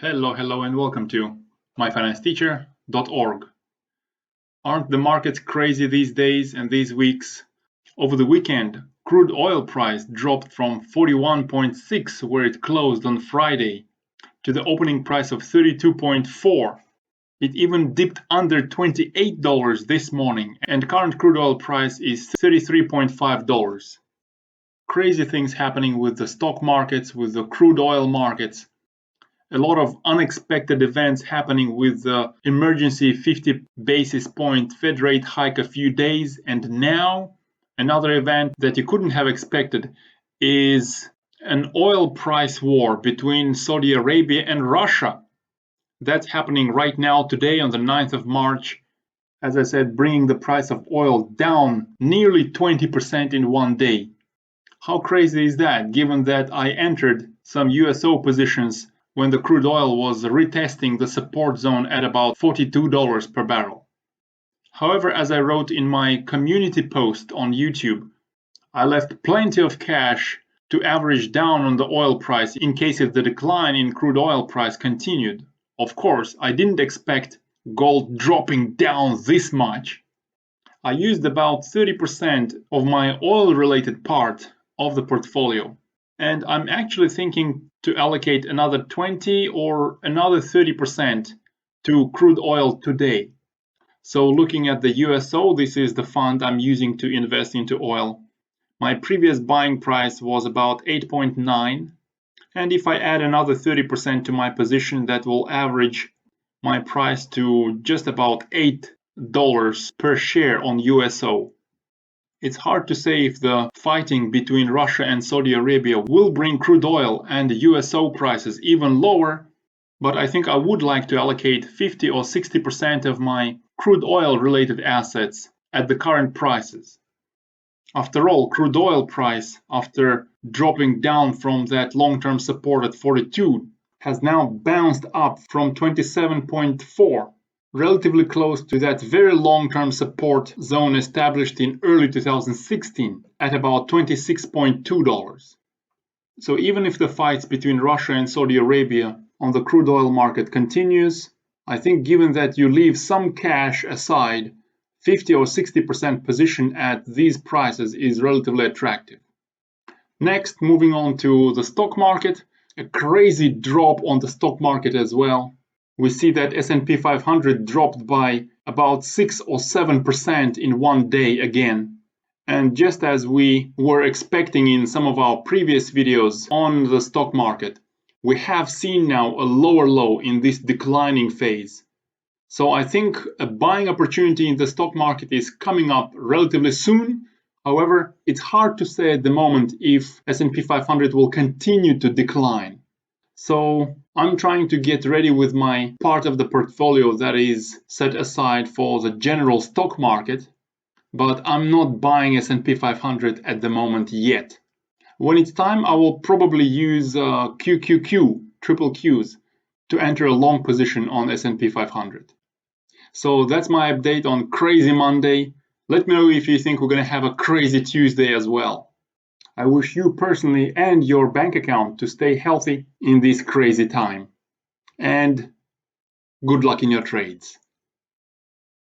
Hello, and welcome to myfinanceteacher.org. Aren't the markets crazy these days and these weeks? Over the weekend, crude oil price dropped from 41.6 where it closed on Friday to the opening price of 32.4. It even dipped under $28 this morning, and current crude oil price is $33.5. Crazy things happening with the stock markets, with the crude oil markets. A lot of unexpected events happening with the emergency 50 basis point Fed rate hike a few days, and now another event that you couldn't have expected is an oil price war between Saudi Arabia and Russia. That's happening right now today on the 9th of March. As I said, bringing the price of oil down nearly 20% in one day. How crazy is that, given that I entered some USO positions when the crude oil was retesting the support zone at about $42 per barrel. However, as I wrote in my community post on YouTube, I left plenty of cash to average down on the oil price in case if the decline in crude oil price continued. Of course, I didn't expect gold dropping down this much. I used about 30% of my oil-related part of the portfolio, and I'm actually thinking to allocate another 20 or another 30% to crude oil today. So looking at the USO, this is the fund I'm using to invest into oil. My previous buying price was about 8.9, and if I add another 30% to my position, that will average my price to just about $8 per share on USO. It's hard to say if the fighting between Russia and Saudi Arabia will bring crude oil and USO prices even lower, but I think I would like to allocate 50 or 60% of my crude oil related assets at the current prices. After all, crude oil price, after dropping down from that long-term support at 42, has now bounced up from 27.4. Relatively close to that very long-term support zone established in early 2016 at about $26.2. So even if the fights between Russia and Saudi Arabia on the crude oil market continues, I think given that you leave some cash aside, 50 or 60% position at these prices is relatively attractive. Next, moving on to the stock market, a crazy drop on the stock market as well. We see that S&P 500 dropped by about 6 or 7% in one day again. And just as we were expecting in some of our previous videos on the stock market, we have seen now a lower low in this declining phase. So I think a buying opportunity in the stock market is coming up relatively soon. However, it's hard to say at the moment if S&P 500 will continue to decline. So I'm trying to get ready with my part of the portfolio that is set aside for the general stock market, but I'm not buying S&P 500 at the moment yet. When it's time, I will probably use QQQ, triple Qs, to enter a long position on S&P 500. So that's my update on Crazy Monday. Let me know if you think we're going to have a crazy Tuesday as well. I wish you personally and your bank account to stay healthy in this crazy time. And good luck in your trades.